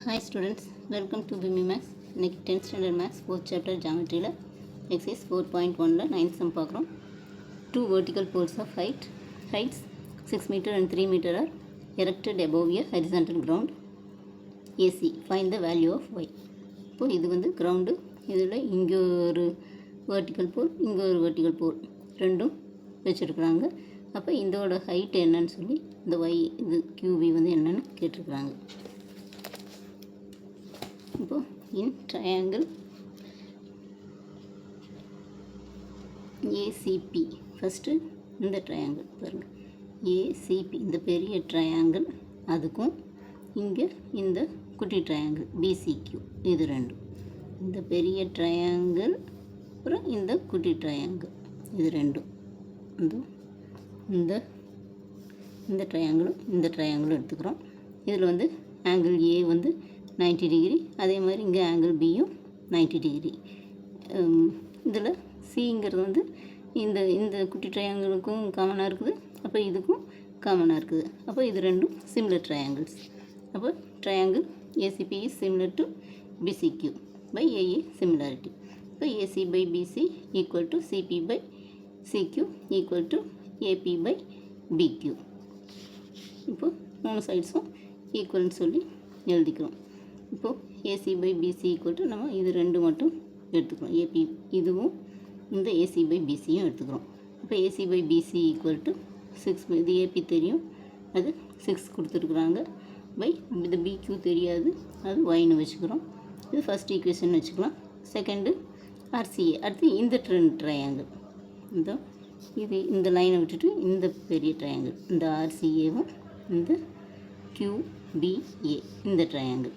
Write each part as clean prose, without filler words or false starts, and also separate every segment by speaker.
Speaker 1: Hi students, welcome to BIMI Maths. இன்னைக்கு 10th standard maths 4th chapter geometryல exercise 4.1ல 9th sum பார்க்குறோம். Two vertical poles of heights 6 meter and 3 meter are erected above a horizontal ground AC. Find the value of y. இப்போ இது வந்து ground, இதில் இங்கே ஒரு vertical போல், இங்கே ஒரு வெர்டிக்கல் போல் ரெண்டும் வச்சுருக்குறாங்க. அப்போ இதோட ஹைட் என்னன்னு சொல்லி இந்த y இது QV வந்து என்னன்னு கேட்டிருக்கிறாங்க. இப்போ இன் ட்ரையாங்கிள் ஏசிபி, ஃபஸ்ட்டு இந்த ட்ரையாங்கிள் பாருங்கள், ஏசிபி இந்த பெரிய ட்ரையாங்கிள், அதுக்கும் இங்கே இந்த குட்டி ட்ரையாங்கிள் பிசிக்யூ, இது ரெண்டும், இந்த பெரிய ட்ரையாங்கிள் அப்புறம் இந்த குட்டி ட்ரையாங்கிள், இது ரெண்டும் இந்த இந்த ட்ரையாங்கிளும் இந்த ட்ரையாங்கிளும் எடுத்துக்கிறோம். இதில் வந்து ஆங்கிள் ஏ வந்து 90 டிகிரி, அதே மாதிரி இங்கே ஆங்கிள் பியும் 90 டிகிரி. இதில் சிங்கிறது வந்து இந்த இந்த குட்டி ட்ரையாங்கிளுக்கும் காமனாக இருக்குது, அப்போ இதுக்கும் காமனாக இருக்குது. அப்போ இது ரெண்டும் சிமிலர் ட்ரையாங்கிள்ஸ். அப்போ triangle ACB is similar to PCQ by AA similarity. இப்போ AC by PC equal to CB by CQ equal to AB by PQ. இப்போது மூணு சைட்ஸும் ஈக்குவல்னு சொல்லி எழுதிக்கிறோம். இப்போது AC by PC equal to நம்ம இது ரெண்டு மட்டும் எடுத்துக்கிறோம், ஏபி இதுவும் இந்த ஏசி பை பிசியும் எடுத்துக்கிறோம். இப்போ AC by PC equal to 6, இது ஏபி தெரியும், அது 6 கொடுத்துருக்குறாங்க, பை இது பிக்யூ தெரியாது, அது ஒய்னு வச்சுக்கிறோம். இது ஃபஸ்ட் ஈக்குவேஷன் வச்சுக்கலாம். செகண்டு ஆர்சிஏ, அடுத்து இந்த ட்ரையாங்கிள், இது இந்த லைனை விட்டுட்டு இந்த பெரிய ட்ரையாங்கிள், இந்த ஆர்சிஏவும் இந்த QBA இந்த ட்ரையாங்கிள்,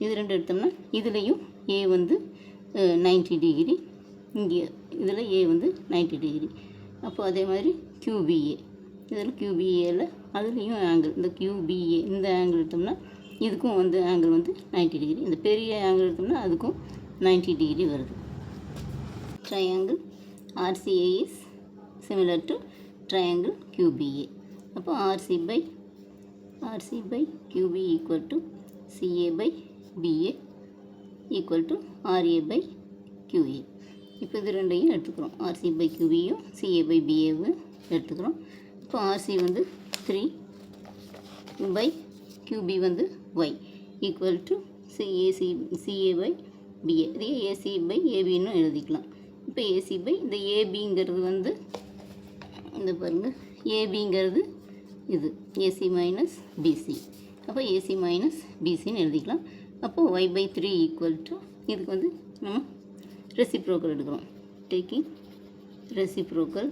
Speaker 1: இது ரெண்டு எடுத்தோம்னா இதுலேயும் ஏ வந்து 90 டிகிரி, இங்கே இதில் ஏ வந்து 90 டிகிரி. அப்போ அதே மாதிரி QBA, இதில் QBAவில் அதுலேயும் ஆங்கிள், இந்த QBA இந்த ஆங்கிள் எடுத்தோம்னா இதுக்கும் வந்து ஆங்கிள் வந்து 90 டிகிரி, இந்த பெரிய ஆங்கிள் எடுத்தோம்னா அதுக்கும் 90 டிகிரி வருது. Triangle RCA is similar to triangle QBA. அப்போ RC by QB equal to CA by BA equal to RA by QA. இப்போ இது ரெண்டையும் எடுத்துக்கிறோம், RC by QBயும் CA by BAவும் எடுத்துக்கிறோம். இப்போ RC வந்து 3 by QB வந்து Y equal to CA by BA. இதே AC by ABன்னு எழுதிக்கலாம். இப்போ AC by இந்த ABங்கிறது வந்து இந்த பாருங்கள், ஏபிங்கிறது இது ஏசி மைனஸ் பிசி, அப்போ ஏசி மைனஸ் பிசின்னு எழுதிக்கலாம். அப்போது y/3 ஈக்குவல் டு, இதுக்கு வந்து நம்ம ரெசிப்ரோக்கல் எடுக்கிறோம், டேக்கிங் ரெசிப்ரோக்கல்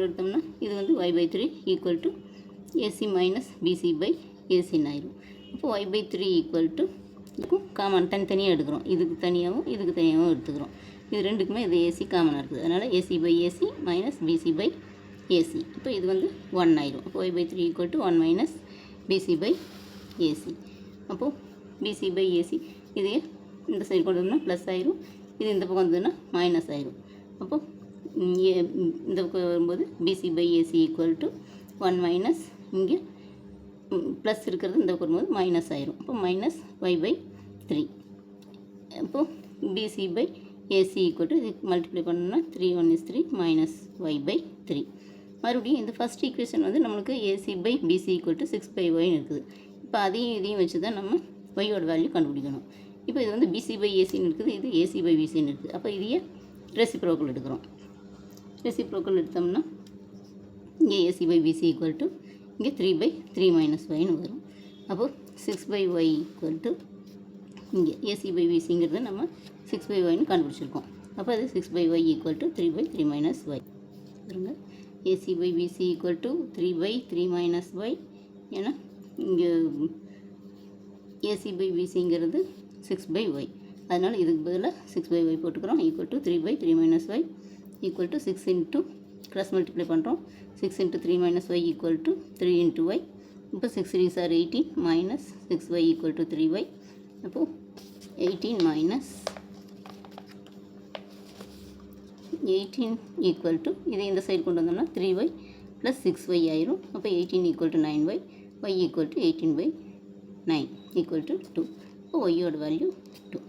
Speaker 1: எடுத்தோம்னா இது வந்து y/3 equal to AC minus PC by ஏசின்னு ஆயிடும். அப்போது y/3 ஈக்குவல் டு, இதுக்கும் காமன் தனித்தனியாக எடுக்கிறோம், இதுக்கு தனியாகவும் இதுக்கு தனியாகவும் எடுத்துக்கிறோம். இது ரெண்டுக்குமே இது ஏசி காமனாக இருக்குது, அதனால் AC by AC minus PC by AC. இப்போ இது வந்து 1 ஆயிடும். அப்போ y/3 equal to 1 minus PC by AC. அப்போது பிசி பை ஏசி இதே இந்த சைடு கொண்டு வந்தோம்னா ப்ளஸ் ஆயிரும், இது இந்த பக்கம் வந்ததுன்னா மைனஸ் ஆயிரும். அப்போது இந்த பக்கம் வரும்போது BC by AC equal to 1 minus, இங்கே ப்ளஸ் இருக்கிறது இந்த பக்கம் வரும்போது மைனஸ் ஆயிரும். அப்போ மைனஸ் y/3. அப்போது BC by AC equal to, இது மல்டிப்ளை பண்ணோம்னா 3 1 is 3 மைனஸ் y/3. மறுபடியும் இந்த ஃபஸ்ட் ஈக்குவேஷன் வந்து நம்மளுக்கு AC by PC equal to 6/yன்னு இருக்குது. இப்போ அதையும் இதையும் வச்சு தான் நம்ம ஒய்யோட வேல்யூ கண்டுபிடிக்கணும். இப்போ இது வந்து பிசி பை ஏசின்னு இருக்குது, இது ஏசி பை பிசின்னு இருக்குது. அப்போ இதையே ரெசிப்ரோக்கல் எடுக்கிறோம். ரெசிப்ரோக்கல் எடுத்தோம்னா இங்கே AC by PC equal to இங்கே 3/3 மைனஸ் ஒய்னு வரும். அப்போது 6/y ஈக்குவல் டு, இங்கே ஏசி பை பிசிங்கிறது நம்ம 6/yன்னு கண்டுபிடிச்சிருக்கோம். அப்போ அது 6/y equal to 3/3 minus y வருங்க. AC by PC equal to 3/3 minus y, ஏன்னா இங்கே ஏசி பை பிசிங்கிறது 6/y, அதனால் இதுக்கு பதிலாக 6/y போட்டுக்கிறோம், equal to 3/3 minus Y equal to 6 into cross multiply பண்ணுறோம், 6 into 3 minus Y equal to 3 into Y. இப்போ 6 3s are 18 minus 6y equal to 3y. அப்போது 18 minus 18 equal to, இதை இந்த சைடு கொண்டு வந்தோம்னா 3y ப்ளஸ் 6y ஆயிரும். அப்போ 18 equal to 9y, y equal to 18/9. Equal to 2. இப்போ ஒய்யோட வேல்யூ 2.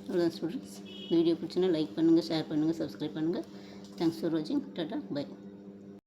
Speaker 1: அவ்வளோதான் ஸ்டூடெண்ட்ஸ். இந்த வீடியோ பிடிச்சுன்னா லைக் பண்ணுங்கள், ஷேர் பண்ணுங்கள், சப்ஸ்கிரைப் பண்ணுங்கள். தேங்க்ஸ் ஃபார் வாட்சிங். டாடா, பை.